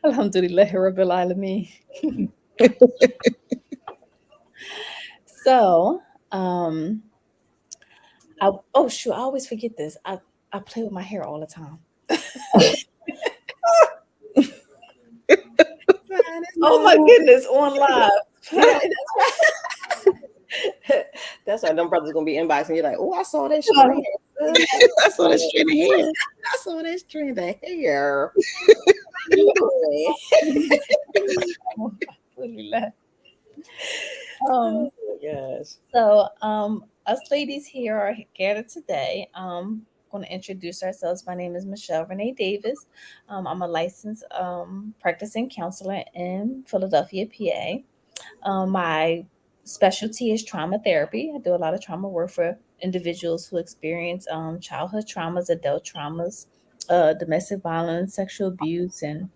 Alhamdulillah Rabbil Alameen. So, um, oh shoot, I always forget this. I play with my hair all the time. Oh my goodness, on live. That's why them brothers gonna be inboxing you like, oh, I saw that strand. I saw that strand of hair. I saw that strand of hair. Alhamdulillah. Oh yes. So, us ladies here are gathered today. Going to introduce ourselves. My name is Michelle Renee Davis. I'm a licensed practicing counselor in Philadelphia, PA. My specialty is trauma therapy. I do a lot of trauma work for individuals who experience childhood traumas, adult traumas, domestic violence, sexual abuse, and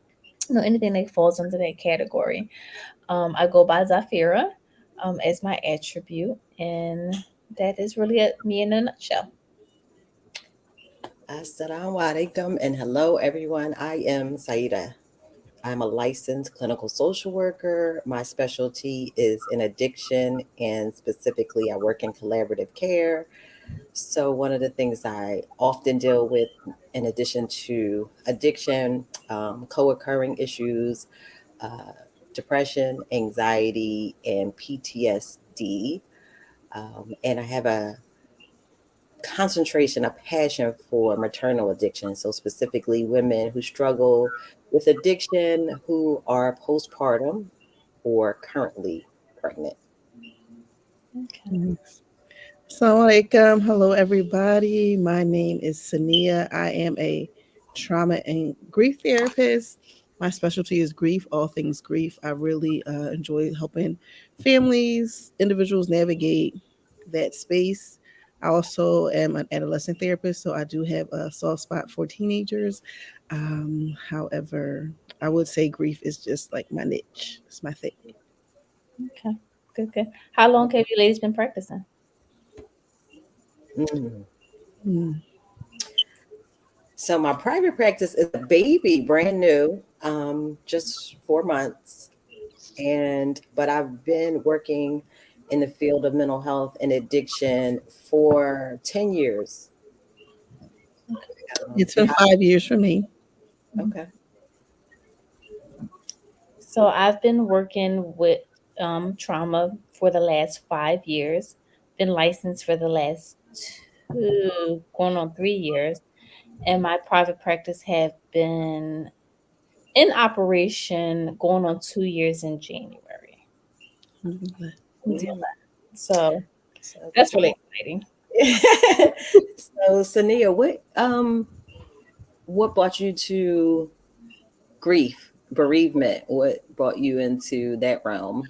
anything that falls under that category. I go by Zafira as my attribute, and that is really me in a nutshell. Assalamu alaikum and hello everyone. I am Saida. I'm a licensed clinical social worker. My specialty is in addiction, and specifically I work in collaborative care. So one of the things I often deal with, in addition to addiction, co-occurring issues, uh, depression, anxiety, and PTSD. And I have a concentration, a passion for maternal addiction. So specifically women who struggle with addiction, who are postpartum or currently pregnant. Okay. Assalamualaikum. Hello, everybody. My name is Sania. I am a trauma and grief therapist. My specialty is grief, all things grief. I really enjoy helping families, individuals navigate that space. I also am an adolescent therapist, so I do have a soft spot for teenagers. However, I would say grief is just like my niche. It's my thing. Okay. Good, good. How long have you ladies been practicing? Mm. Mm. So my private practice is a baby, brand new, just 4 months. But I've been working in the field of mental health and addiction for 10 years. It's been 5 years for me. Okay. So I've been working with trauma for the last 5 years. Been licensed for the last going on 3 years, and my private practice have been in operation going on 2 years in January. So So that's really exciting. so Sania, what brought you to grief, bereavement? What brought you into that realm?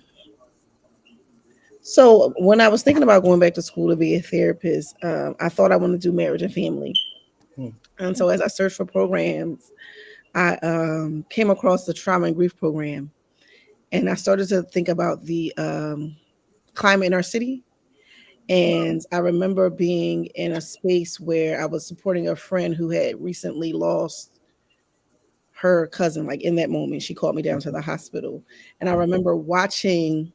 So when I was thinking about going back to school to be a therapist, I thought I wanted to do marriage and family. Hmm. And so as I searched for programs, I came across the trauma and grief program, and I started to think about the climate in our city. And I remember being in a space where I was supporting a friend who had recently lost her cousin. Like in that moment, she called me down to the hospital, and I remember watching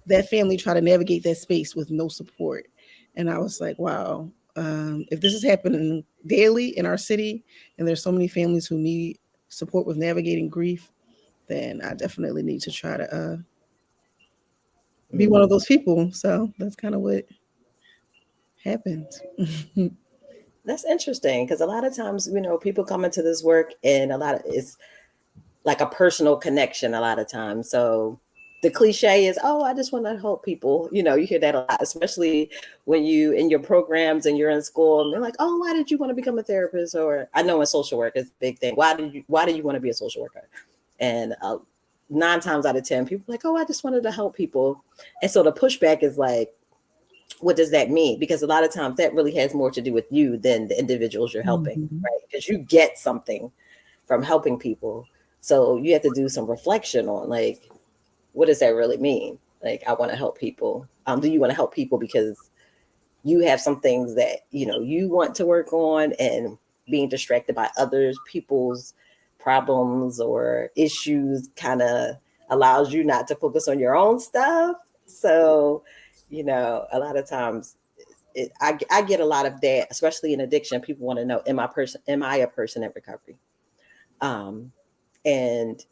that family try to navigate that space with no support. And I was like, wow, if this is happening daily in our city and there's so many families who need support with navigating grief, then I definitely need to try to be one of those people. So that's kind of what happened. That's interesting because a lot of times, people come into this work and it's like a personal connection a lot of times. So the cliche is, oh, I just want to help people. You hear that a lot, especially when you in your programs and you're in school and they're like, oh, why did you want to become a therapist? Or I know in social work it's a big thing. Why do you want to be a social worker? And 9 times out of 10, people are like, oh, I just wanted to help people. And so the pushback is like, what does that mean? Because a lot of times that really has more to do with you than the individuals you're helping, right? Because you get something from helping people. So you have to do some reflection on like, what does that really mean? Like, I want to help people. Do you want to help people because you have some things that, you know, you want to work on, and being distracted by others people's problems or issues kind of allows you not to focus on your own stuff. So, you know, a lot of times I get a lot of that, especially in addiction. People want to know, am I a person in recovery? Um, and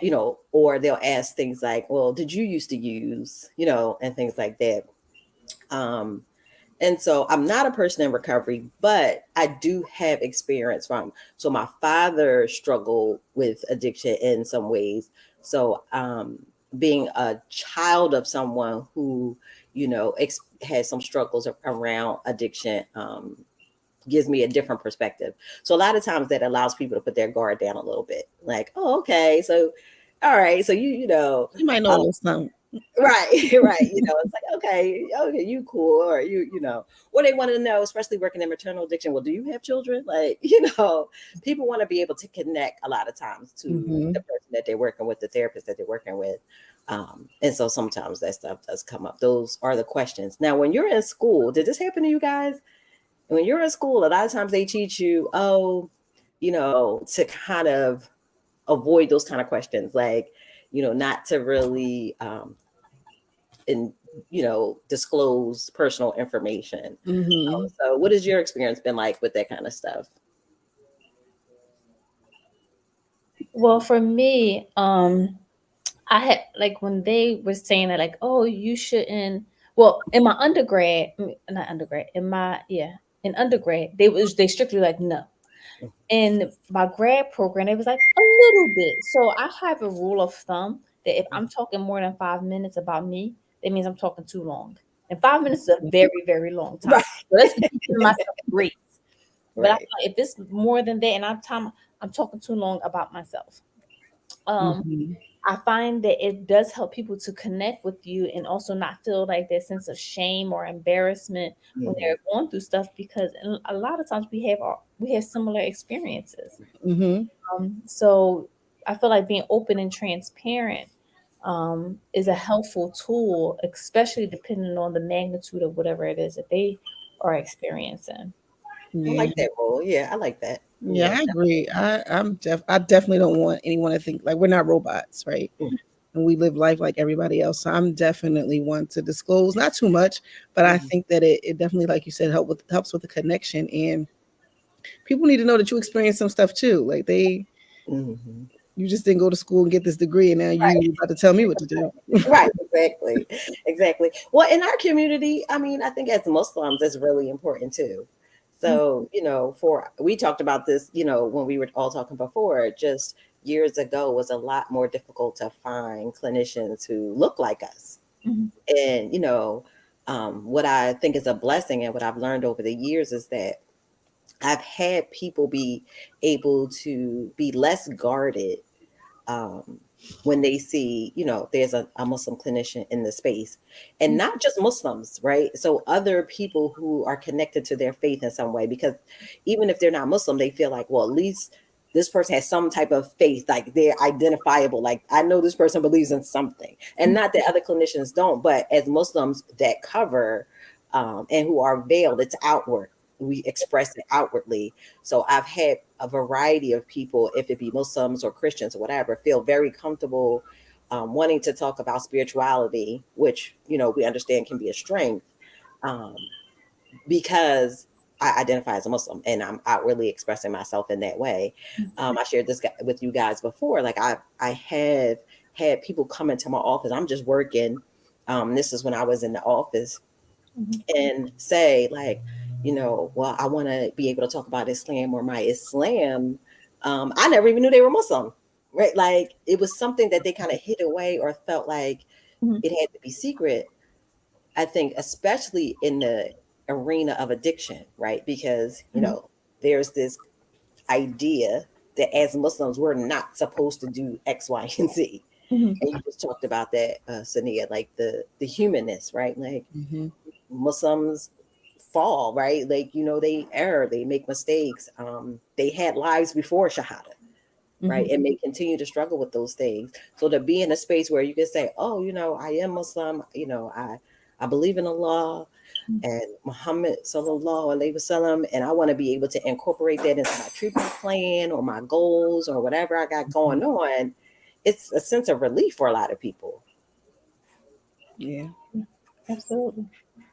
you know, or they'll ask things like, well, did you used to use, you know, and things like that. Um, and so I'm not a person in recovery, but I do have experience from. So my father struggled with addiction in some ways. So being a child of someone who, you know, has some struggles around addiction, gives me a different perspective. So a lot of times that allows people to put their guard down a little bit. Like, oh, okay, so all right, so you know, You might know a little something. right, right. You know, it's like, okay, okay, you cool, or you know, what they want to know, especially working in maternal addiction. Well, do you have children? Like, you know, people want to be able to connect a lot of times to Mm-hmm. the person that they're working with, the therapist that they're working with. And so sometimes that stuff does come up. Those are the questions. Now, when you're in school, did this happen to you guys? When you're in school, a lot of times they teach you, oh, you know, to kind of avoid those kind of questions, like, you know, not to really and you know, disclose personal information. Mm-hmm. So what has your experience been like with that kind of stuff? Well, for me, I had like when they were saying that, like, oh, you shouldn't. Well, in my undergrad, not undergrad, in undergrad, they strictly like no. In my grad program, it was like a little bit. So I have a rule of thumb that if I'm talking more than 5 minutes about me, that means I'm talking too long. And 5 minutes is a very, very long time. Right, So that's me giving myself grace. But I feel right. like if it's more than that, and I'm talking too long about myself. Um, Mm-hmm. I find that it does help people to connect with you and also not feel like that sense of shame or embarrassment when Mhm. they're going through stuff, because a lot of times we have similar experiences. Mm-hmm. So I feel like being open and transparent is a helpful tool, especially depending on the magnitude of whatever it is that they are experiencing. I Yeah. like that role. Yeah, I like that. Yeah, Yeah. I agree. I definitely don't want anyone to think like we're not robots, right? Mhm. And we live life like everybody else. So I'm definitely one to disclose, not too much, but I Mhm. think that it definitely, like you said, helps with the connection. And people need to know that you experience some stuff too. Like Mhm. you just didn't go to school and get this degree, and now you about to tell me what to do. Right, exactly. Exactly. Well, in our community, I mean, I think as Muslims, it's really important too. So, you know, for we talked about this, you know, when we were all talking before, just years ago was a lot more difficult to find clinicians who look like us. Mhm. And, you know, what I think is a blessing and what I've learned over the years is that I've had people be able to be less guarded um, when they see, you know, there's a Muslim clinician in the space, and not just Muslims, right? So other people who are connected to their faith in some way, because even if they're not Muslim, they feel like, well, at least this person has some type of faith, like they're identifiable. Like I know this person believes in something, and not that other clinicians don't, but as Muslims that cover and who are veiled, it's outward. We express it outwardly. So I've had a variety of people, if it be Muslims or Christians or whatever, feel very comfortable wanting to talk about spirituality, which, you know, we understand can be a strength um, because I identify as a Muslim and I'm outwardly expressing myself in that way. I shared this with you guys before. Like I have had people come into my office. I'm just working. This is when I was in the office Mhm. and say like, you know, well, I want to be able to talk about Islam or my Islam. I never even knew they were Muslim, right? Like it was something that they kind of hid away or felt like Mhm. it had to be secret. I think, especially in the arena of addiction, right? Because, you Mhm. know, there's this idea that as Muslims, we're not supposed to do X, Y, and Z. Mhm. And you just talked about that, Sania, like the humanness, right? Like Mm-hmm. Muslims fall, right? Like, you know, they err, they make mistakes. They had lives before Shahada, right? Mhm. And may continue to struggle with those things. So to be in a space where you can say, oh, you know, I am Muslim, you know, I believe in Allah, and Muhammad sallallahu alaihi wasallam, and I want to be able to incorporate that into my treatment plan or my goals or whatever I got going on. It's a sense of relief for a lot of people. Yeah. Absolutely.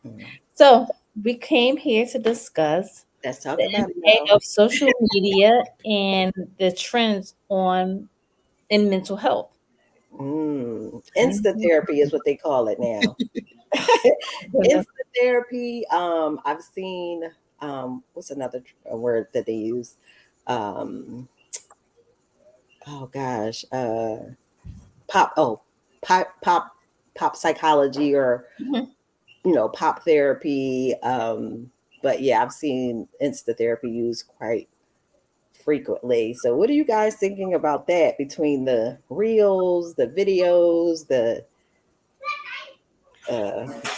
Mm. So we came here to discuss Let's talk the about it, impact y'all. of social media and the trends in mental health. Insta therapy is what they call it now. Insta therapy. I've seen. What's another word that they use? Oh gosh. Pop. Oh, pop psychology, or Mhm. pop therapy. But yeah, I've seen Insta therapy used quite frequently. So what are you guys thinking about that, between the reels, the videos, the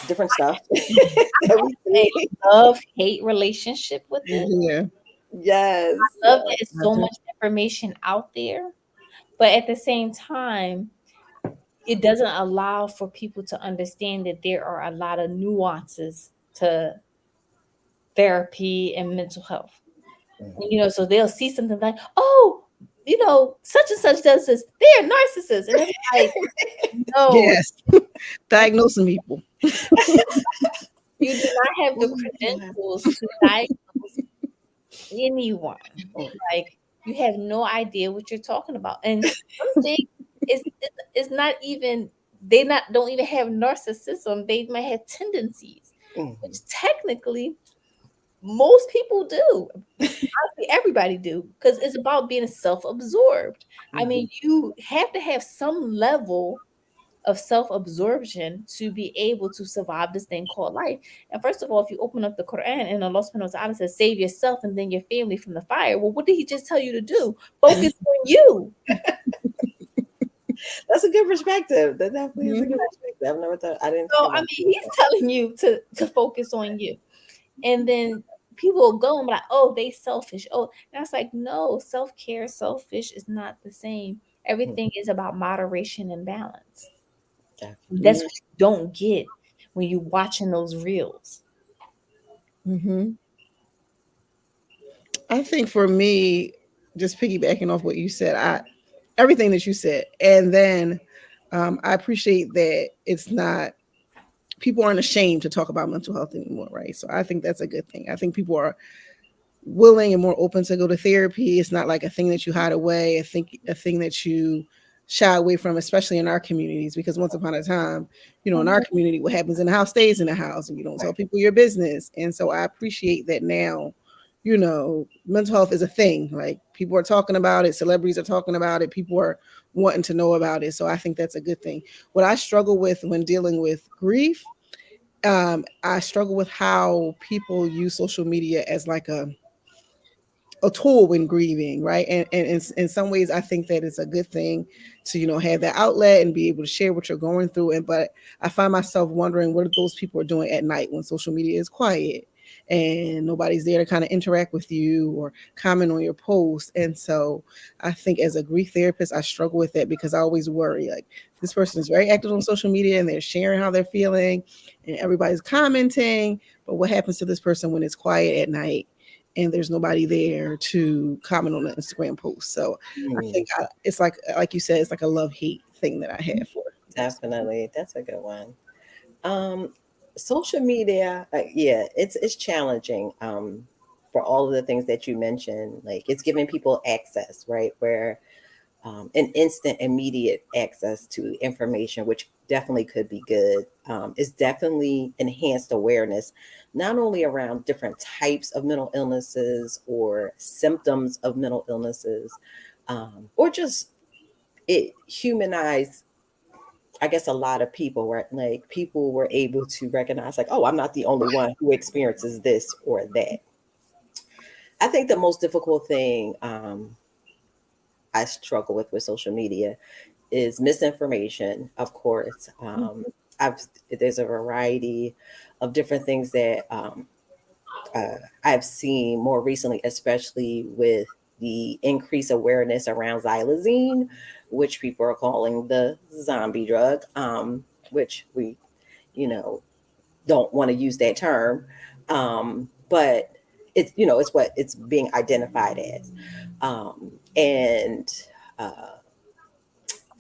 different stuff that we see? Love-hate relationship with it. Yeah. Yes. Love that it's I so do. much information out there, but at the same time, it doesn't allow for people to understand that there are a lot of nuances to therapy and mental health. So they'll see something like, oh, such and such does this. They're narcissists. And it's like, no, Yes. Diagnosing people. you do not have the Oh my God. credentials to diagnose anyone. Like, you have no idea what you're talking about. And something is not even, don't even have narcissism. They might have tendencies, Mhm. which technically most people do. Honestly, everybody do, because it's about being self-absorbed. I mean, you have to have some level of self-absorption to be able to survive this thing called life. And first of all, if you open up the Quran and Allah subhanahu wa ta'ala says, save yourself and then your family from the fire. Well, what did he just tell you to do? Focus on you. That's a good perspective. That definitely is a good Mhm. perspective. I've never thought. I didn't think So, I about mean, he's telling you to focus on you. And then people will go and be like, oh, they selfish. Oh, and I was like, no, self-care, selfish is not the same. Everything is about moderation and balance. that. That's what you don't get when you're watching those reels. Mm-hmm. I think for me, just piggybacking off what you said, everything that you said, and then I appreciate that it's not, people aren't ashamed to talk about mental health anymore, right? So I think that's a good thing. I think people are willing and more open to go to therapy. It's not like a thing that you hide away. I think a thing that you shy away from, especially in our communities, because once upon a time, in our community, what happens in the house stays in the house, and you don't tell people your business. And so I appreciate that now, mental health is a thing. Like, people are talking about it, celebrities are talking about it, people are wanting to know about it. So I think that's a good thing. What I struggle with when dealing with grief, I struggle with how people use social media as like a tool when grieving, right? And in some ways, I think that it's a good thing to have that outlet and be able to share what you're going through. But I find myself wondering what those people are doing at night when social media is quiet and nobody's there to kind of interact with you or comment on your post. And so I think as a grief therapist, I struggle with that because I always worry, like, this person is very active on social media and they're sharing how they're feeling and everybody's commenting, but what happens to this person when it's quiet at night and there's nobody there to comment on the Instagram post? So I think it's like you said, it's like a love-hate thing that I have for it. Definitely, that's a good one. Social media, yeah, it's challenging. For all of the things that you mentioned, like, it's giving people access, right? Where an instant, immediate access to information, which definitely could be good. It's definitely enhanced awareness, not only around different types of mental illnesses or symptoms of mental illnesses, or just it humanized, I guess, a lot of people, were like, people were able to recognize, like, oh, I'm not the only one who experiences this or that. I think the most difficult thing I struggle with social media is misinformation. Of course, I've there's a variety of different things that I've seen more recently, especially with the increased awareness around xylazine, which people are calling the zombie drug, which we, you know, don't want to use that term, but it's, you know, it's what it's being identified as. And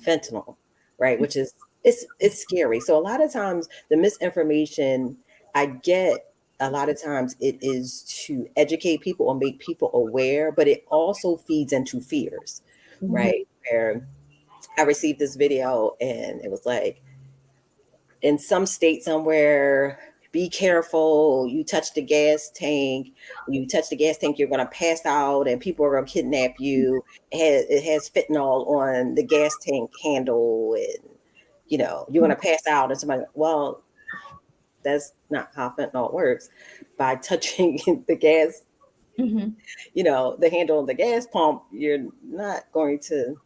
fentanyl, right? Which is, it's scary. So a lot of times the misinformation I get, a lot of times it is to educate people or make people aware, but it also feeds into fears, Mhm. right? Where I received this video and it was like, in some state somewhere, be careful, you touch the gas tank, you're going to pass out and people are going to kidnap you. It has fentanyl on the gas tank handle, and you know you're going to pass out. And somebody, well, that's not how fentanyl works. By touching the gas, Mhm. you know, the handle on the gas pump, you're not going to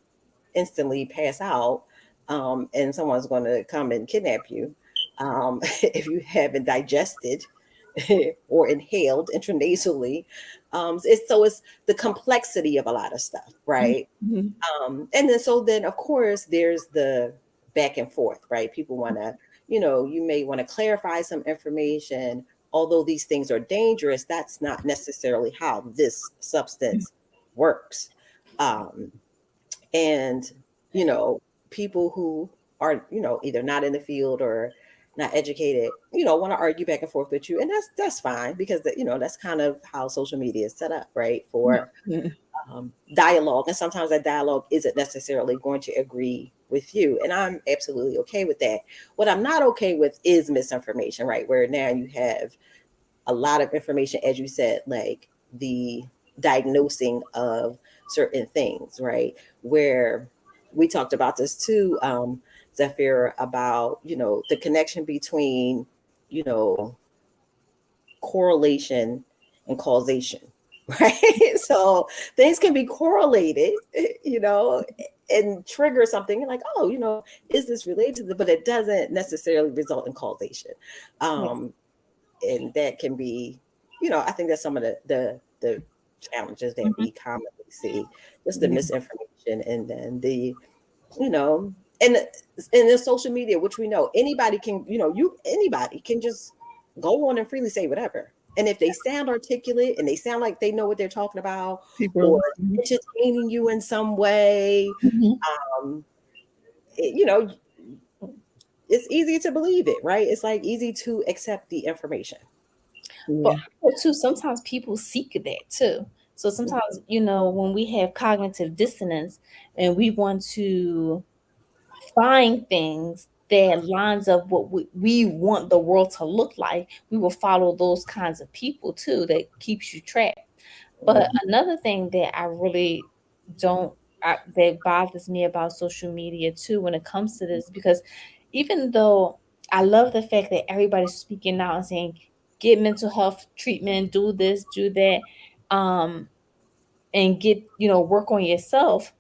instantly pass out, and someone's going to come and kidnap you, if you haven't digested or inhaled intranasally. It's the complexity of a lot of stuff, right? Mhm. And then of course there's the back and forth, right? People want to, you know, you may want to clarify some information. Although these things are dangerous, that's not necessarily how this substance works. Um, and you know, people who are, you know, either not in the field or not educated, you know, want to argue back and forth with you, and that's fine, because you know, that's kind of how social media is set up, right? For Mhm. dialogue. And sometimes that dialogue isn't necessarily going to agree with you, and I'm absolutely okay with that. What I'm not okay with is misinformation, right? Where now you have a lot of information, as you said, like the diagnosing of certain things, right? Where we talked about this too, Zephyr, about, you know, the connection between, you know, correlation and causation, right? So things can be correlated, you know, and trigger something. You're like, oh, you know, is this related to the, but it doesn't necessarily result in causation. Yeah. And that can be, you know, I think that's some of the challenges that Mhm. we commonly see, just the Yeah. misinformation, and then the, you know, and the social media, which we know anybody can, you know, anybody can just go on and freely say whatever. And if they sound articulate and they sound like they know what they're talking about, or People. Mhm. entertaining you in some way, Mhm. um, you know, it's easy to believe it, right? It's like easy to accept the information. But Yeah. also too, sometimes people seek that too. So sometimes, you know, when we have cognitive dissonance and we want to find things that lines up what we want the world to look like, we will follow those kinds of people too that keeps you trapped. But Mhm. another thing that I really don't that bothers me about social media too when it comes to this, because even though I love the fact that everybody's speaking out and saying get mental health treatment, do this, do that, um, and get, you know, work on yourself.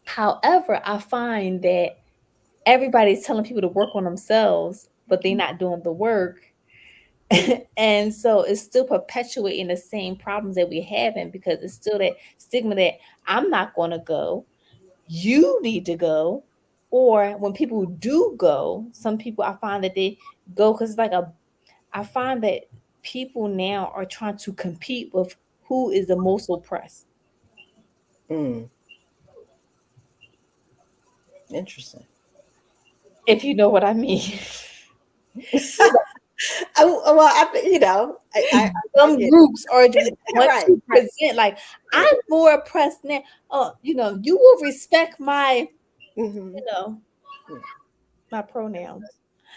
However, I find that everybody's telling people to work on themselves, but they're not doing the work. And so it's still perpetuating the same problems that we're having, because it's still that stigma that I'm not going to go, you need to go. Or when people do go, some people, I find that they go because like I find that people now are trying to compete with who is the most oppressed. Mm, interesting. If you know what I mean. Well, you know, I Some get groups are want right, to right. present like I'm more oppressed now. Oh, you know, you will respect my, Hmm. you know, my pronouns.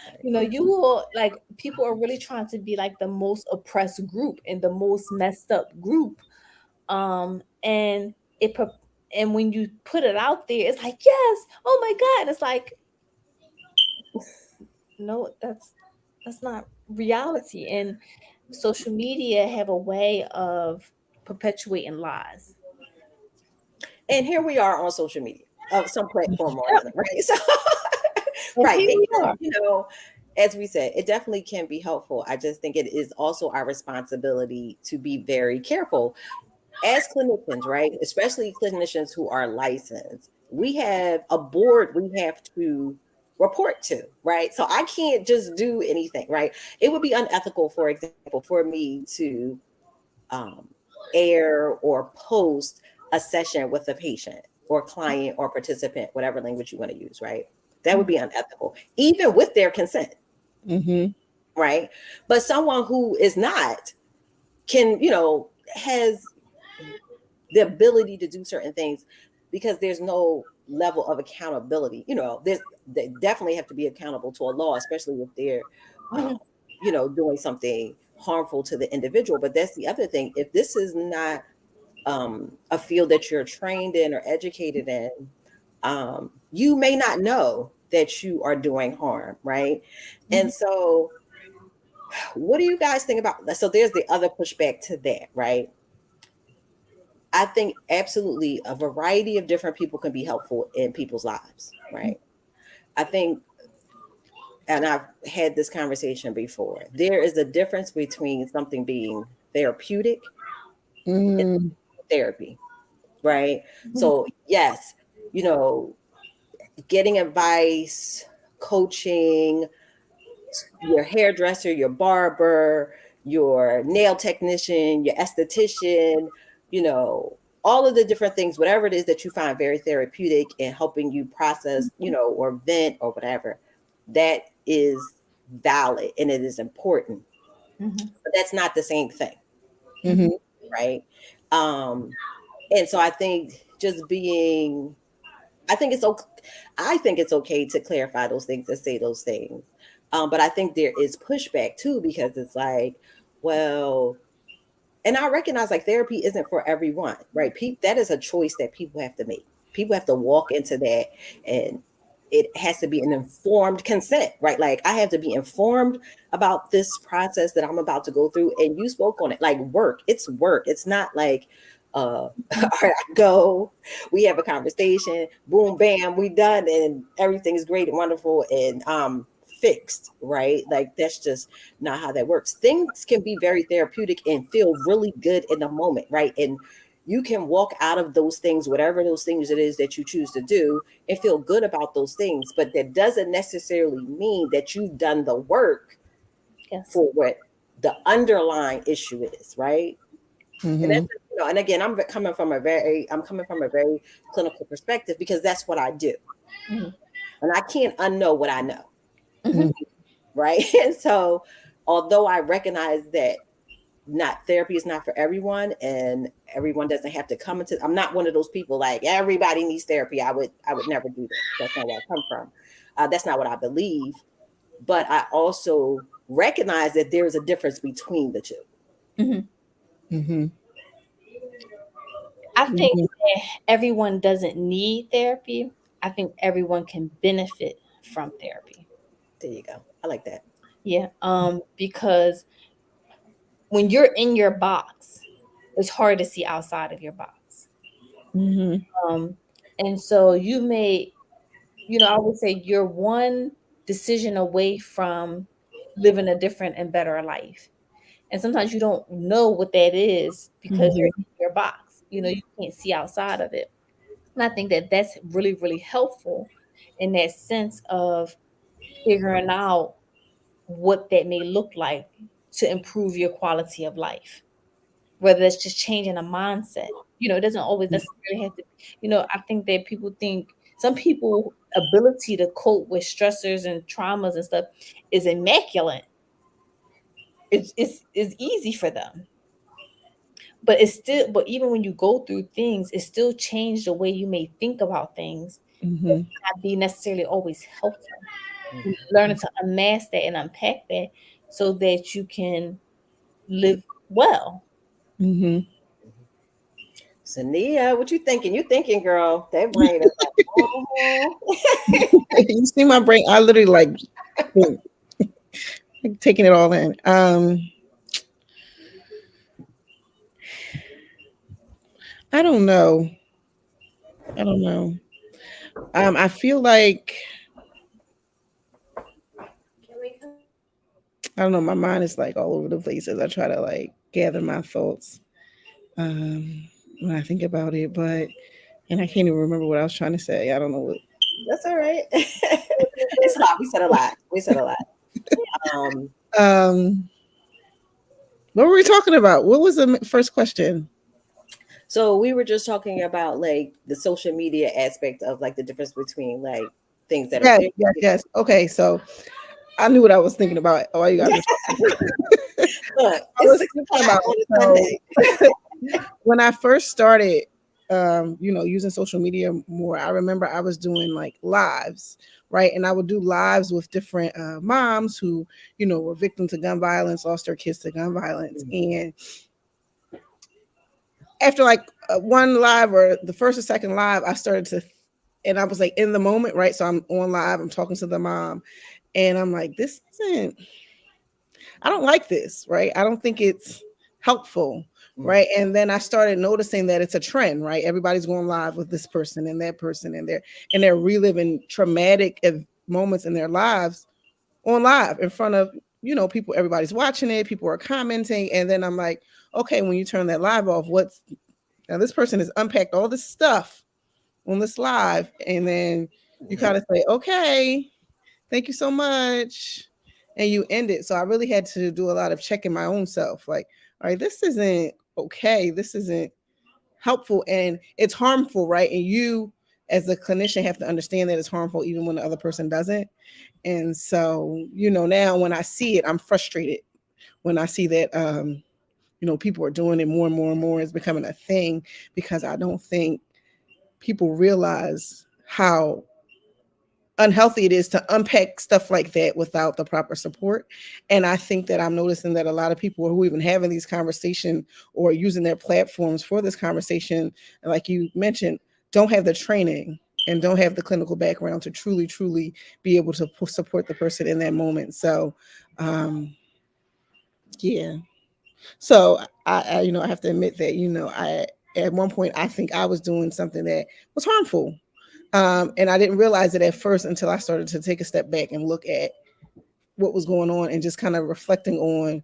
Right. You know, you will like people are really trying to be like the most oppressed group and the most messed up group. And and when you put it out there, it's like, yes, oh my God. It's like, no, that's not reality. And social media have a way of perpetuating lies. And here we are on social media of some platform or Yep. another, right? So, And right. here we are. You know, as we said, it definitely can be helpful. I just think it is also our responsibility to be very careful as clinicians, right? Especially clinicians who are licensed. We have a board we have to report to, right? So I can't just do anything, right? It would be unethical, for example, for me to air or post a session with a patient or client or participant, whatever language you want to use, right? That would be unethical, even with their consent, right? But someone who is not can, has the ability to do certain things because there's no level of accountability. They definitely have to be accountable to a law, especially if they're, doing something harmful to the individual. But that's the other thing. If this is not a field that you're trained in or educated in, you may not know that you are doing harm, right? And so what do you guys think about that? So there's the other pushback to that, right? I think absolutely a variety of different people can be helpful in people's lives, right? I think, and I've had this conversation before, there is a difference between something being therapeutic and therapy, right? So yes, getting advice, coaching, your hairdresser, your barber, your nail technician, your esthetician, all of the different things, whatever it is that you find very therapeutic in helping you process, or vent or whatever, that is valid and it is important. But that's not the same thing. Right. And so I think I think it's okay to clarify those things and say those things. But I think there is pushback too, because it's like, well, and I recognize like therapy isn't for everyone, right? That is a choice that people have to make. People have to walk into that, and it has to be an informed consent, right? Like I have to be informed about this process that I'm about to go through. And you spoke on it, like work. It's work. It's not like, all right, I go, we have a conversation, boom, bam, we done, and everything's great and wonderful and fixed, right? Like that's just not how that works. Things can be very therapeutic and feel really good in the moment, right? And you can walk out of those things, whatever those things it is that you choose to do, and feel good about those things. But that doesn't necessarily mean that you've done the work for what the underlying issue is, right? And that's, and again, I'm coming from a very clinical perspective because that's what I do. And I can't unknow what I know. Right. And so although I recognize that therapy is not for everyone and everyone doesn't have to come into, I'm not one of those people like everybody needs therapy. I would never do that. That's not where I come from. That's not what I believe. But I also recognize that there's a difference between the two. I think that everyone doesn't need therapy. I think everyone can benefit from therapy. There you go. I like that. Yeah. Because when you're in your box, it's hard to see outside of your box. And so you may, I would say you're one decision away from living a different and better life. And sometimes you don't know what that is because you're in your box. You can't see outside of it. And I think that that's really, really helpful in that sense of figuring out what that may look like to improve your quality of life. Whether it's just changing a mindset. It doesn't always necessarily have to, I think that some people ability to cope with stressors and traumas and stuff is immaculate. It's easy for them. But even when you go through things, it still changed the way you may think about things. It may not be necessarily always helpful. Learning to unmask that and unpack that so that you can live well. So Nia, what you thinking? You thinking, girl? That brain is like, You see my brain? I literally like taking it all in. I don't know. I feel like I don't know. My mind is like all over the place as I try to like gather my thoughts when I think about it. And I can't even remember what I was trying to say. I don't know That's all right. It's a lot. We said a lot. We said a lot. Um, Um, what were we talking about? What was the first question? so we were just talking about like the social media aspect of like the difference between like things that are Yes, fair. yes, yes. Okay, so I knew what I was thinking about. Oh, you guys were talking. Look, I it's was six thinking o'clock about on a so Sunday. when I first started, using social media more. I remember I was doing like lives, right, and I would do lives with different moms who, were victims of gun violence, lost their kids to gun violence, and after like one live or the first or second live, I started to, and I was like in the moment, right? So I'm on live, I'm talking to the mom, and I'm like, this isn't, I don't like this, right? I don't think it's helpful, right? And then I started noticing that it's a trend, right? Everybody's going live with this person and that person, and they're reliving traumatic moments in their lives on live in front of people. Everybody's watching it, people are commenting, and then I'm like, okay, when you turn that live off, what's now this person has unpacked all this stuff on this live, and then you kind of say, okay, thank you so much, and you end it. So I really had to do a lot of checking my own self, like, all right, this isn't okay, this isn't helpful, and it's harmful, right? And you as a clinician have to understand that it's harmful even when the other person doesn't. And so, now when I see it, I'm frustrated when I see that people are doing it more and more and more. It's becoming a thing because I don't think people realize how unhealthy it is to unpack stuff like that without the proper support. And I think that I'm noticing that a lot of people who even having these conversations or using their platforms for this conversation, like you mentioned, don't have the training and don't have the clinical background to truly be able to support the person in that moment. So yeah. So I have to admit that, I at one point I think I was doing something that was harmful. And I didn't realize it at first until I started to take a step back and look at what was going on and just kind of reflecting on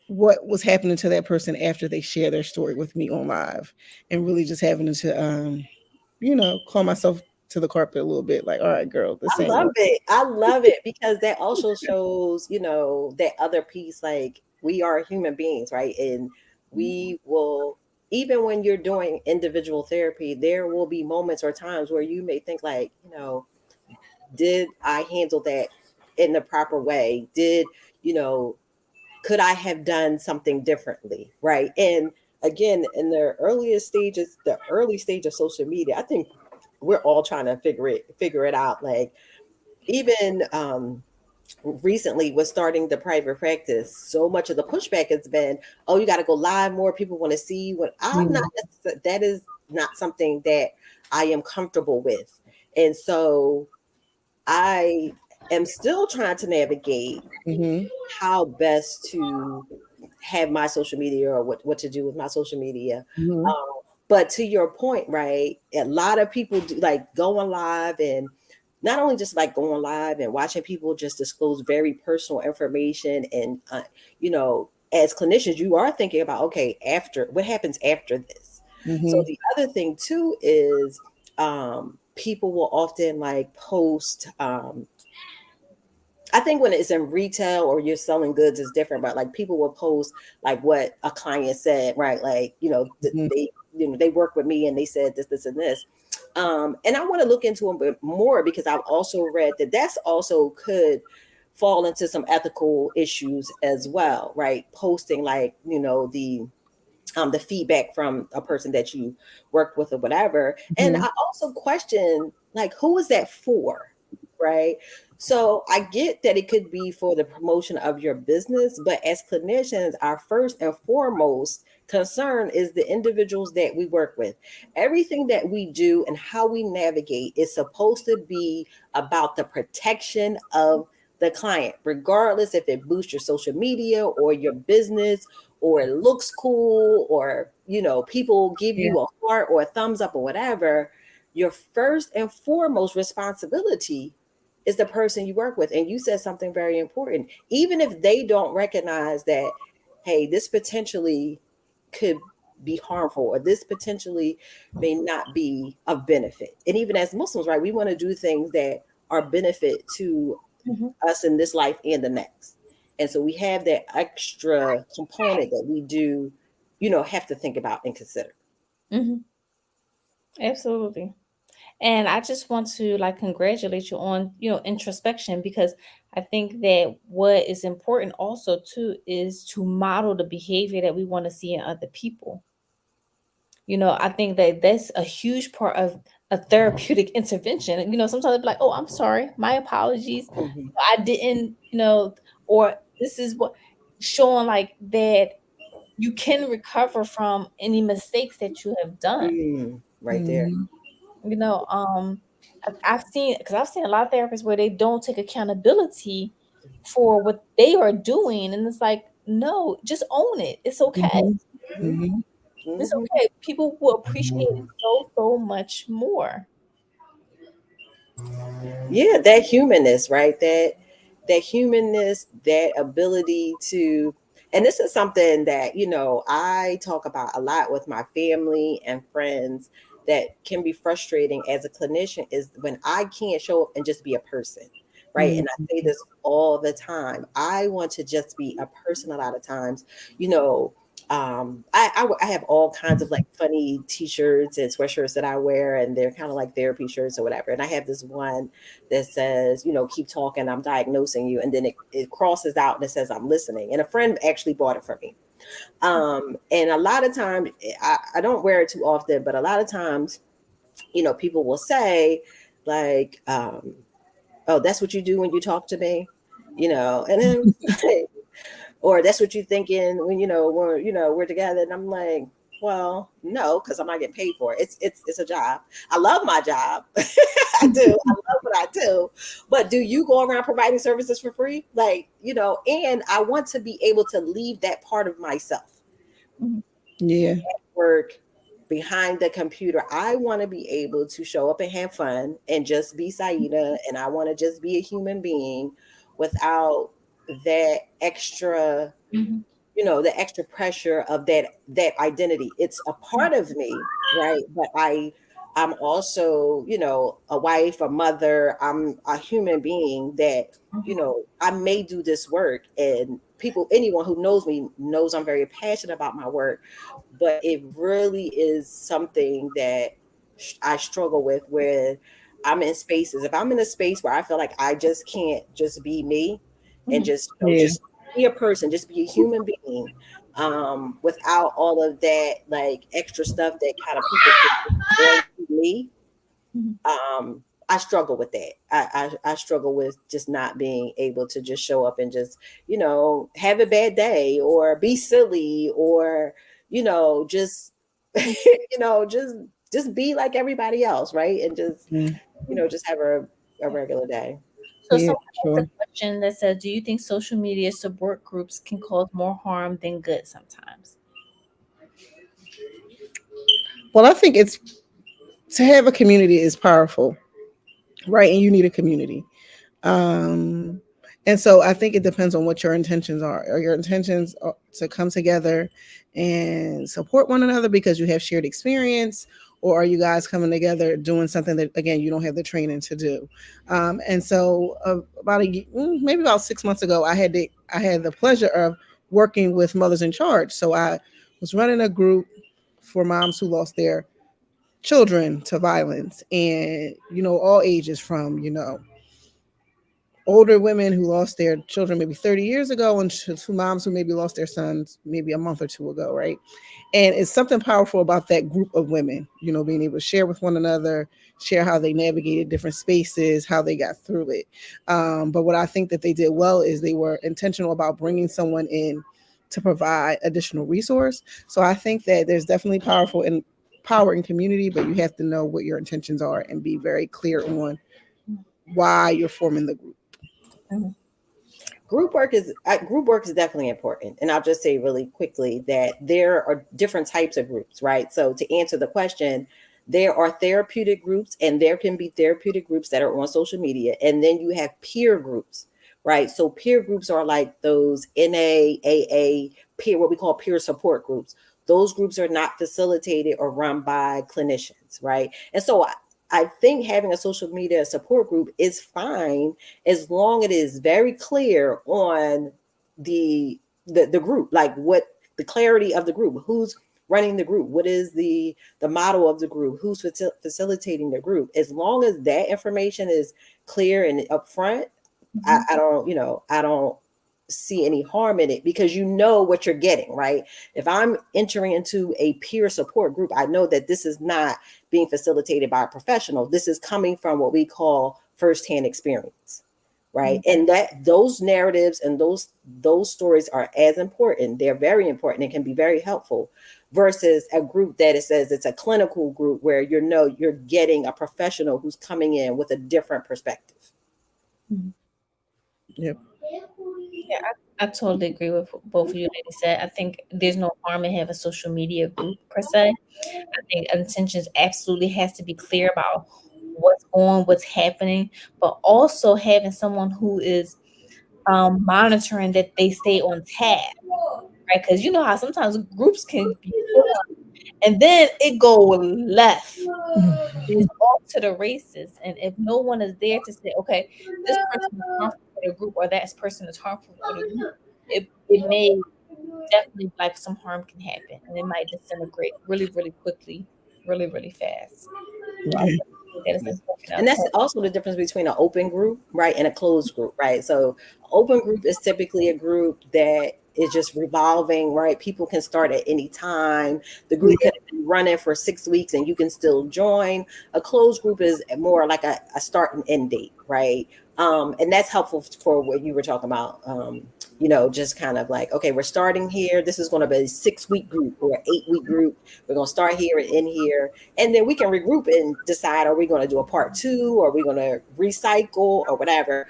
what was happening to that person after they share their story with me on live, and really just having to call myself to the carpet a little bit, like, all right, girl, this I ain't love work. it. I love it because that also shows, that other piece, like we are human beings, right? And we will, even when you're doing individual therapy, there will be moments or times where you may think like, did I handle that in the proper way? Could I have done something differently? Right. And again, in the earliest stages, the early stage of social media, I think we're all trying to figure it out. Like even recently with starting the private practice, so much of the pushback has been, oh, you got to go live more. People want to see you. When I'm not, that is not something that I am comfortable with. And so I am still trying to navigate Mm-hmm. how best to have my social media or what to do with my social media. Mm-hmm. But to your point, right? A lot of people do like going live, and not only just like going live and watching people just disclose very personal information. And, as clinicians, you are thinking about, okay, after what happens after this. So Mm-hmm. the other thing too is people will often like post I think when it's in retail or you're selling goods is different, but like people will post like what a client said, right? Like, they, they work with me and they said this, and this. And I want to look into a bit more because I've also read that that's also could fall into some ethical issues as well, right? Posting like, the feedback from a person that you worked with or whatever. And Mm-hmm. I also question like, who is that for? Right. So I get that it could be for the promotion of your business, but as clinicians, our first and foremost concern is the individuals that we work with. Everything that we do and how we navigate is supposed to be about the protection of the client, regardless if it boosts your social media or your business or it looks cool or people give Yeah. you a heart or a thumbs up or whatever. Your first and foremost responsibility is the person you work with. And you said something very important. Even if they don't recognize that, hey, this potentially could be harmful, or this potentially may not be of benefit. And even as Muslims, right, we want to do things that are benefit to us in this life and the next. And so we have that extra component that we do, have to think about and consider. Mm-hmm. Absolutely. And I just want to like congratulate you on, introspection, because I think that what is important also too is to model the behavior that we want to see in other people. I think that that's a huge part of a therapeutic intervention. Sometimes they're like, "Oh, I'm sorry, my apologies. Mhm. I didn't, or this is what showing like that you can recover from any mistakes that you have done." Right there. Mhm. I've seen, because I've seen a lot of therapists where they don't take accountability for what they are doing, and it's like, no, just own it. It's okay. Mhm. Mhm. It's Mhm. okay. People will appreciate it so much more. Yeah, that humanness, right? That humanness, that ability to, and this is something that, I talk about a lot with my family and friends, that can be frustrating as a clinician, is when I can't show up and just be a person. Right. And I say Mhm. this all the time. I want to just be a person a lot of times, you know, I have all kinds of like funny t-shirts and sweatshirts that I wear, and they're kind of like therapy shirts or whatever. And I have this one that says, keep talking, I'm diagnosing you. And then it crosses out and it says, I'm listening. And a friend actually bought it for me. And a lot of times, I don't wear it too often, but a lot of times, people will say, like, oh, that's what you do when you talk to me, and then or that's what you're thinking when we're together. And I'm like, well, no, because I'm not getting paid for it. It's a job. I love my job. I do. I love what I do. But do you go around providing services for free? Like, and I want to be able to leave that part of myself Mhm. Yeah. at work, behind the computer. I want to be able to show up and have fun and just be Saida, and I want to just be a human being without that extra, Mhm. the extra pressure of that identity. It's a part of me, right? But I'm also, a wife, a mother. I'm a human being that, I may do this work, and anyone who knows me knows I'm very passionate about my work, but it really is something that I struggle with, where I'm in spaces. If I'm in a space where I feel like I just can't just be me and Mhm. just, Yeah. just be a person, just be a human being, without all of that like extra stuff that kind of people put on me. Mhm. I struggle with that. I struggle with just not being able to just show up and just, have a bad day or be silly, or, just, just be like everybody else, right? And just, Mm. just have a regular day. So Yeah, someone asked sure. a question that says, "Do you think social media support groups can cause more harm than good sometimes?" Well, I think it's to have a community is powerful, right? And you need a community. Um, and so I think it depends on what your intentions are. Are your intentions to come together and support one another because you have shared experience, or are you guys coming together doing something that again you don't have the training to do? And so maybe about 6 months ago, I had the pleasure of working with Mothers in Charge. So I was running a group for moms who lost their children to violence, and all ages, from older women who lost their children maybe 30 years ago, and to moms who maybe lost their sons maybe a month or two ago, right? And it's something powerful about that group of women, being able to share with one another, share how they navigated different spaces, how they got through it. But what I think that they did well is they were intentional about bringing someone in to provide additional resource. So I think that there's definitely power in community, but you have to know what your intentions are and be very clear on why you're forming the group. Mhm. Group work is definitely important. And I'll just say really quickly that there are different types of groups, right? So to answer the question, there are therapeutic groups, and there can be therapeutic groups that are on social media, and then you have peer groups, right? So peer groups are like those NAAA peer, what we call peer support groups. those groups are not facilitated or run by clinicians, right? And so I think having a social media support group is fine as long as it is very clear on the group, like what the clarity of the group, who's running the group, what is the model of the group, who's facilitating the group. As long as that information is clear and upfront, I don't see any harm in it, because you know what you're getting, right? If I'm entering into a peer support group, I know that this is not being facilitated by a professional. This is coming from what we call firsthand experience, right? And that those narratives and those stories are as important. They're very important and can be very helpful, versus a group that it says it's a clinical group where you're getting a professional who's coming in with a different perspective. Yep. Yeah, I totally agree with both of you ladies said. I think there's no harm in having a social media group per se. I think intentions absolutely has to be clear about what's happening, but also having someone who is monitoring that they stay on tab, right? Because you know how sometimes groups can be formed and then it go left. It's off to the races, and if no one is there to say, okay, this person is harmful for the group or that person is harmful for the group, it may definitely, like, some harm can happen, and it might disintegrate really, really quickly, really, really fast. So I Okay. think that is important. And that's also the difference between an open group, right, and a closed group, right? So open group is typically a group that is just revolving, right? People can start at any time. The group can be running for 6 weeks and you can still join. A closed group is more like a start and end date, right? And that's helpful for what you were talking about. Just kind of like, okay, we're starting here. This is going to be a 6-week group or an 8-week group. We're going to start here and end here. And then we can regroup and decide, are we going to do a part 2, or are we going to recycle or whatever?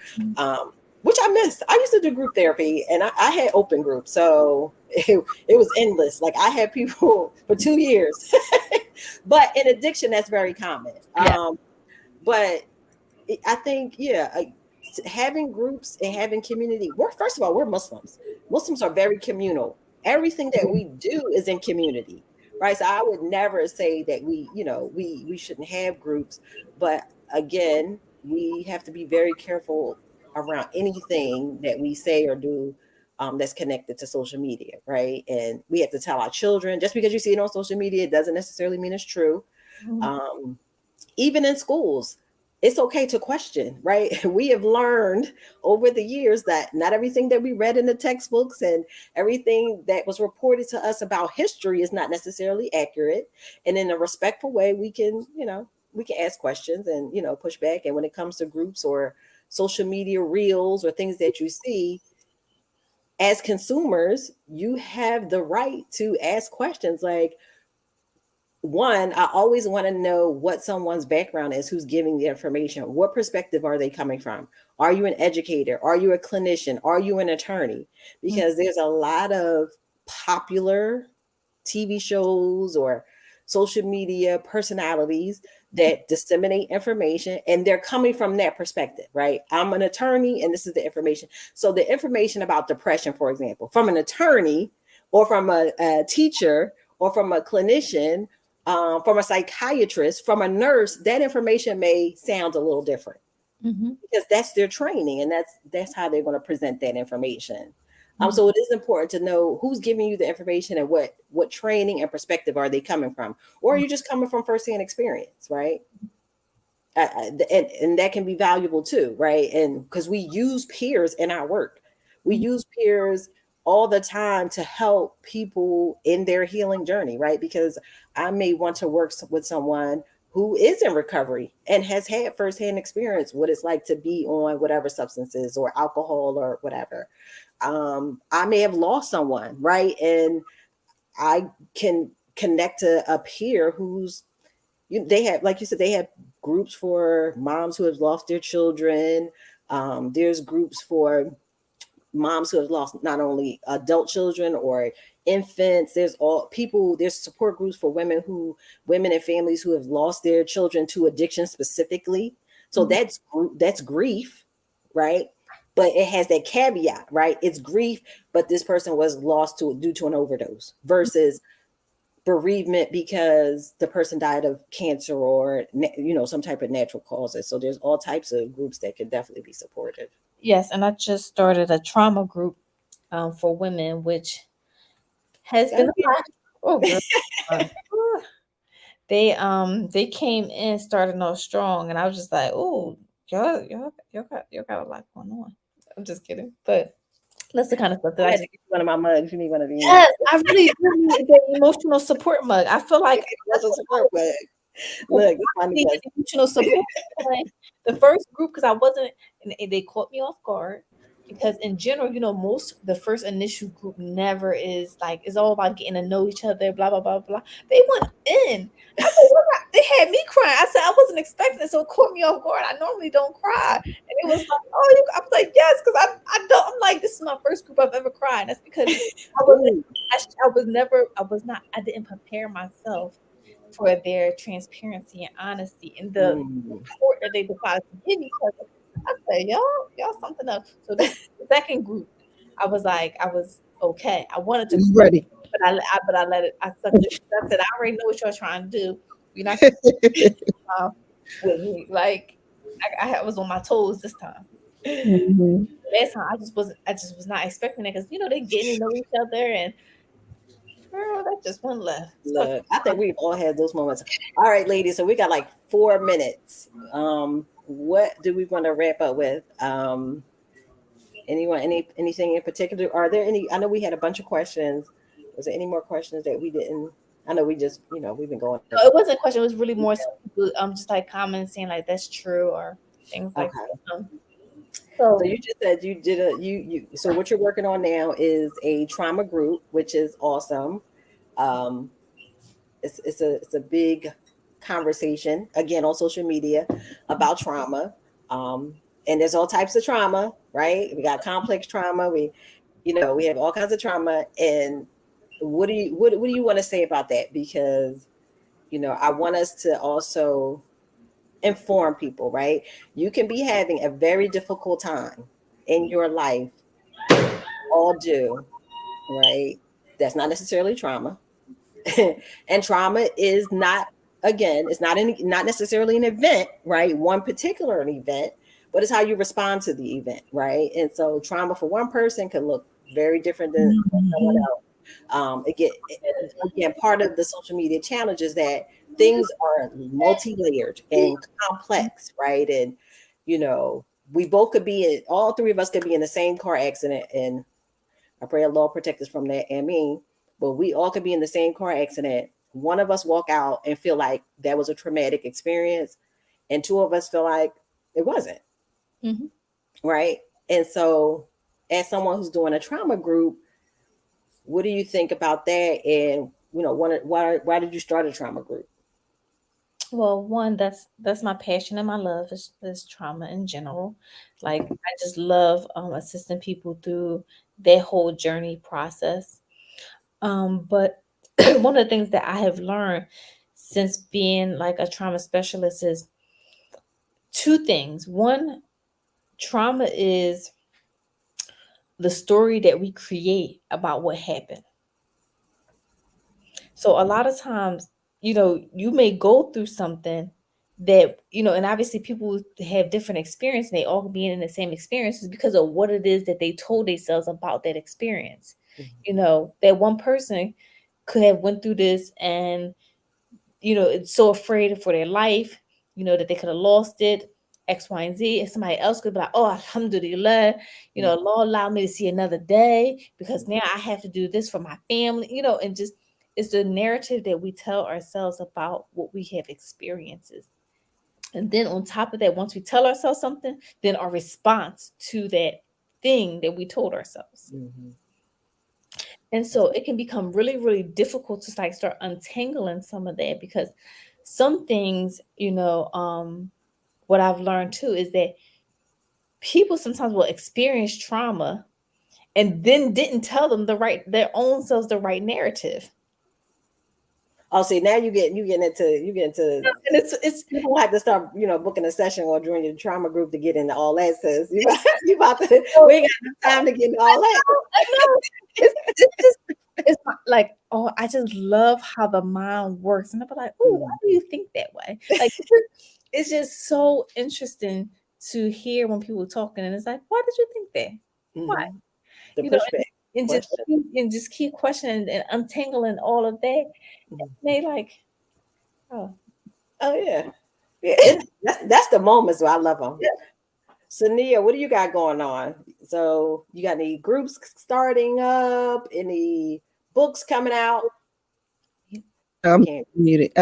Which I miss. I used to do group therapy, and I had open groups. So it was endless. Like, I had people for 2 years. But in addiction, that's very common. Yeah. But I think, having groups and having community. First of all, we're Muslims. Muslims are very communal. Everything that we do is in community, right? So I would never say that we shouldn't have groups. But again, we have to be very careful around anything that we say or do that's connected to social media, right? And we have to tell our children, just because you see it on social media, it doesn't necessarily mean it's true. Even in schools, it's okay to question, right? We have learned over the years that not everything that we read in the textbooks and everything that was reported to us about history is not necessarily accurate. And in a respectful way, we can ask questions and, push back. And when it comes to groups or social media reels or things that you see, as consumers, you have the right to ask questions. Like, one, I always want to know what someone's background is, who's giving the information. What perspective are they coming from? Are you an educator? Are you a clinician? Are you an attorney? Because there's a lot of popular TV shows or social media personalities that disseminate information, and they're coming from that perspective, right? I'm an attorney and this is the information. So the information about depression, for example, from an attorney or from a teacher or from a clinician, from a psychiatrist, from a nurse, that information may sound a little different because that's their training, and that's how they're going to present that information. So it is important to know who's giving you the information and what training and perspective are they coming from, or are you just coming from firsthand experience, right? And that can be valuable too, right? And because we use peers in our work, we use peers all the time to help people in their healing journey, right? Because I may want to work with someone who is in recovery and has had firsthand experience what it's like to be on whatever substances or alcohol or whatever. I may have lost someone, right? And I can connect to a peer who's, they have, like you said, they have groups for moms who have lost their children. There's groups for moms who have lost not only adult children or infants. There's support groups for women and families who have lost their children to addiction specifically. So that's grief, right? But it has that caveat, right? It's grief, but this person was lost due to an overdose versus bereavement because the person died of cancer or some type of natural causes. So there's all types of groups that could definitely be supportive. Yes, and I just started a trauma group for women, which has been a lot. Oh, girl. They came in starting off strong, and I was just like, oh, y'all got a lot going on. I'm just kidding, but that's the kind of stuff that I I had to get one of my mugs. You need one of these. yes, I really do need the emotional support mug. I feel like That's a support mug. Look, it's funny the emotional support. Like, the first group, because I wasn't, and they caught me off guard. Because in general, the first initial group never is like it's all about getting to know each other, blah blah blah blah. They went in. I said, they had me crying. I said I wasn't expecting it, so it caught me off guard. I normally don't cry, and it was like, oh, I was like, yes, because I don't. I'm like, this is my first group I've ever cried. That's because I didn't prepare myself for their transparency and honesty and the support that they decided to give me. Because I said, y'all something else. So this second group, I was okay. I wanted to You ready? but I let it. I sucked it. I said, I already know what you're trying to do. You're not with me. Like I was on my toes this time. Mhm. Last time I just was not expecting it because they getting to know each other and girl, that just one left. Look, I think we've all had those moments. All right, ladies. So we got like 4 minutes. What do we want to wrap up with? Anyone, anything in particular? Are there any? I know we had a bunch of questions. Was there any more questions that we didn't? I know we just, we've been going. No, it wasn't a question. It was really more so people, just like comments saying like that's true or things like that. So you just said you did so what you're working on now is a trauma group, which is awesome. It's a big conversation again on social media about trauma. And there's all types of trauma, right? We got complex trauma. We have all kinds of trauma. And what do you want to say about that? Because I want us to also inform people, right? You can be having a very difficult time in your life, all do, right? That's not necessarily trauma. And trauma is not, again, it's not necessarily an event, right? One particular event, but it's how you respond to the event, right? And so trauma for one person can look very different than someone else. Again, part of the social media challenge is that things are multi-layered and complex, right? And we both could be all three of us could be in the same car accident, and I pray Allah protect us from that and me. But we all could be in the same car accident. One of us walk out and feel like that was a traumatic experience, and two of us feel like it wasn't. Mm-hmm. Right? And so, as someone who's doing a trauma group, what do you think about that? And why did you start a trauma group? Well, one, that's my passion and my love is trauma in general. Like I just love assisting people through their whole journey process. But one of the things that I have learned since being like a trauma specialist is two things. One, trauma is the story that we create about what happened. So a lot of times, you may go through something that, and obviously people have different experience and they all being in the same experiences because of what it is that they told themselves about that experience. Mm-hmm. That one person could have went through this and, it's so afraid for their life, that they could have lost it, X, Y, and Z. And somebody else could be like, oh, alhamdulillah, Allah allowed me to see another day because now I have to do this for my family, and just it's the narrative that we tell ourselves about what we have experiences. And then on top of that, once we tell ourselves something, then our response to that thing that we told ourselves. Mm-hmm. And so it can become really, really difficult to like start untangling some of that because some things, what I've learned too is that people sometimes will experience trauma and then didn't tell them their own selves the right narrative. Oh, see, now you get into and it's people have to start booking a session or join your trauma group to get into all that. Says you about to we ain't got enough time to get into all that. I know. It's just it's like, oh, I just love how the mind works. And I'll be like, oh, why do you think that way? Like, it's just so interesting to hear when people talking, and it's like, why did you think that? Why? Mhm. The You know, pushback and question. just keep questioning and untangling all of that. Mhm. They like, oh, Oh yeah, yeah. And that's the moments where I love them. So Nia, what do you got going on? So you got any groups starting up? Any books coming out? I'm Can't. muted.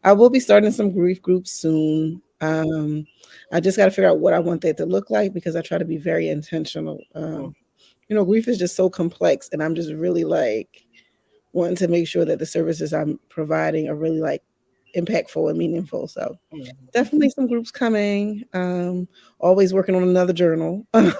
I will be starting some grief groups soon. I just got to figure out what I want that to look like because I try to be very intentional. Grief is just so complex, and I'm just really like wanting to make sure that the services I'm providing are really like impactful and meaningful. So definitely some groups coming. Always working on another journal. But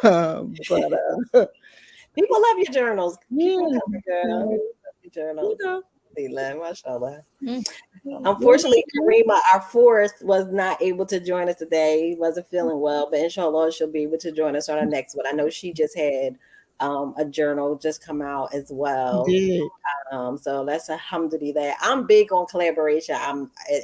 People love your journals. Keep on yeah, coming, girl. They love your you journals. know, They love, mashallah. mm. Unfortunately, Karima, our fourth, was not able to join us today. He wasn't feeling well, but inshallah, she'll be able to join us on our next one. I know she just had a journal just come out as well. did. So that's alhamdulillah. I'm big on collaboration.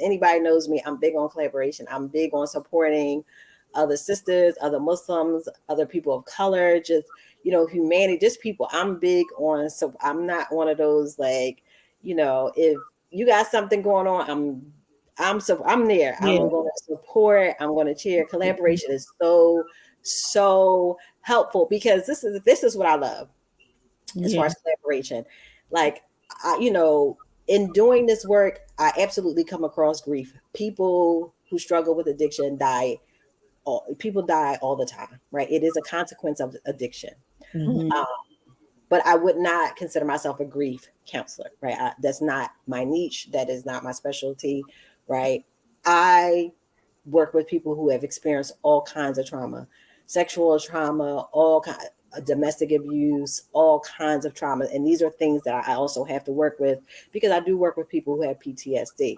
Anybody knows me, I'm big on collaboration. I'm big on supporting other sisters, other Muslims, other people of color, just humanity, just people. I'm big on, so I'm not one of those like, if you got something going on, I'm there. Yeah. I'm going to support. I'm going to cheer. Collaboration is so helpful because this is what I love as far as collaboration. Like, in doing this work, I absolutely come across grief. People who struggle with addiction die. People die all the time, right? It is a consequence of addiction. Mhm. But I would not consider myself a grief counselor, right? That's not my niche. That is not my specialty, right? I work with people who have experienced all kinds of trauma, sexual trauma, all kind domestic abuse, all kinds of trauma. And these are things that I also have to work with because I do work with people who have PTSD.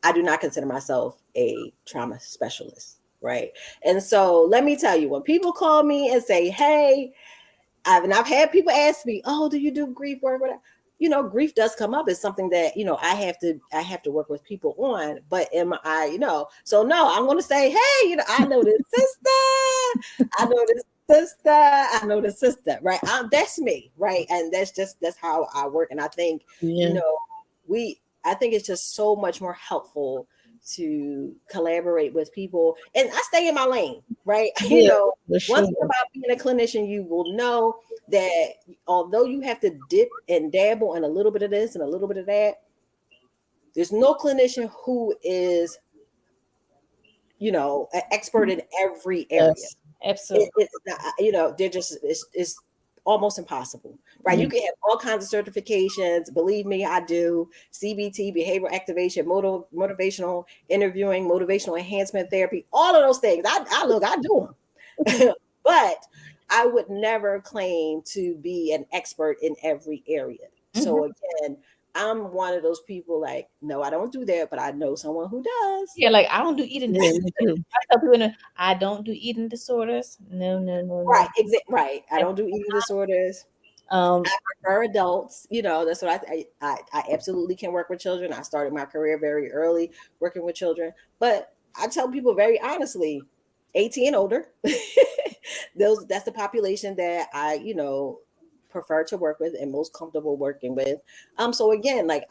I do not consider myself a trauma specialist, right? And so let me tell you, when people call me and say, hey, I've had people ask me, "Oh, do you do grief work?" Grief does come up. It's something that I have to work with people on. But am I, So no, I'm going to say, hey, I know this sister, I know this sister, I know the sister, right? That's me, right? And that's how I work. And I think, Yeah. I think it's just so much more helpful to collaborate with people, and I stay in my lane, right? Yeah, for One sure. thing about being a clinician, you will know that although you have to dip and dabble in a little bit of this and a little bit of that, there's no clinician who is, an expert in every area. Yes. Absolutely. It's not, they're just, it's almost impossible, right? You can have all kinds of certifications. Believe me, I do. CBT, behavioral activation, motivational interviewing, motivational enhancement therapy, all of those things. I do them. But I would never claim to be an expert in every area. So again, I'm one of those people like, no, I don't do that, but I know someone who does. Yeah, like I don't do eating Yeah, disorders. me too. I tell people, I don't do eating disorders. No, no, no, Right, no. right. I don't do eating disorders. Um, I prefer adults. That's what I absolutely can work with children. I started my career very early working with children, but I tell people very honestly, 18 and older, that's the population that I, prefer to work with and most comfortable working with. So again, like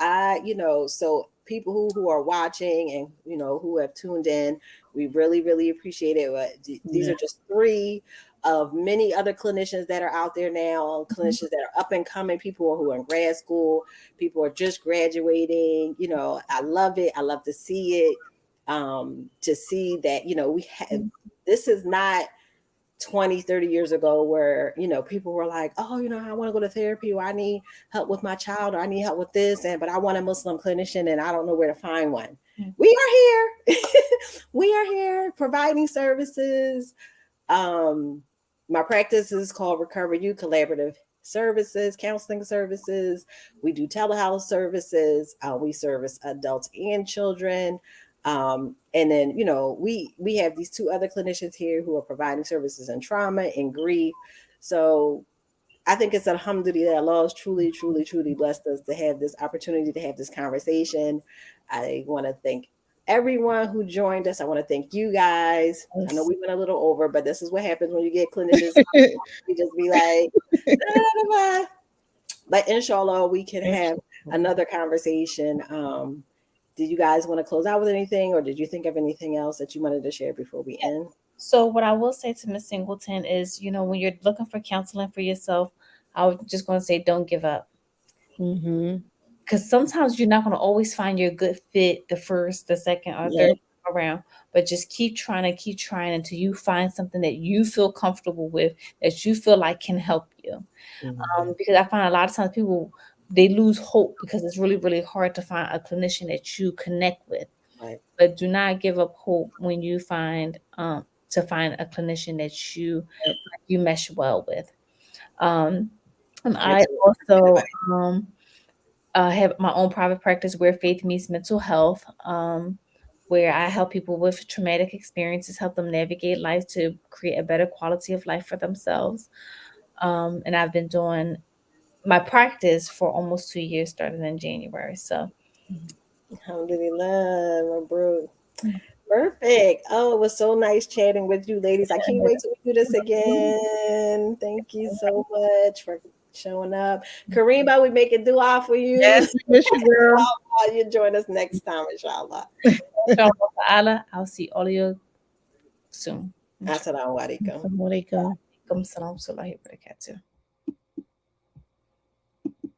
so people who are watching and who have tuned in, we really, really appreciate it. But these Yeah. are just three of many other clinicians that are out there now, clinicians that are up and coming, people who are in grad school, people are just graduating. I love it. I love to see it. To see that, we have, this is not 20, 30 years ago where, people were like, oh, I want to go to therapy, or I need help with my child, or I need help with this. But I want a Muslim clinician and I don't know where to find one. We are here. We are here providing services. My practice is called Recover You Collaborative Services, Counseling Services. We do telehealth services. We service adults and children. And then, we have these two other clinicians here who are providing services in trauma and grief. So I think it's alhamdulillah, Allah has truly, truly, truly blessed us to have this opportunity to have this conversation. I want to thank everyone who joined us. I want to thank you guys. I know we went a little over, but this is what happens when you get clinicians. You just be like, da, da, da, da. But inshallah, we can have another conversation. Did you guys want to close out with anything, or did you think of anything else that you wanted to share before we end? So what I will say to Miss Singleton is, when you're looking for counseling for yourself, I was just going to say, don't give up. Because sometimes you're not going to always find your good fit the first, the second, or third around, but just keep trying until you find something that you feel comfortable with, that you feel like can help you. Because I find a lot of times people, they lose hope because it's really, really hard to find a clinician that you connect with. Right. But do not give up hope when you find a clinician that you mesh well with. And I also have my own private practice where faith meets mental health, where I help people with traumatic experiences, help them navigate life to create a better quality of life for themselves. And I've been doing my practice for almost 2 years, starting in January. So, alhamdulillah, Mabruk. Perfect. Oh, it was so nice chatting with you, ladies. I can't wait till we do this again. Thank you so much for showing up. Kareemah, we make a dua for you. Yes, miss you, girl. You join us next time, inshallah. inshallah, I'll see all of you soon. Assalamu alaikum. Assalamu alaikum. Assalamu alaikum warahmatullahi wabarakatuh.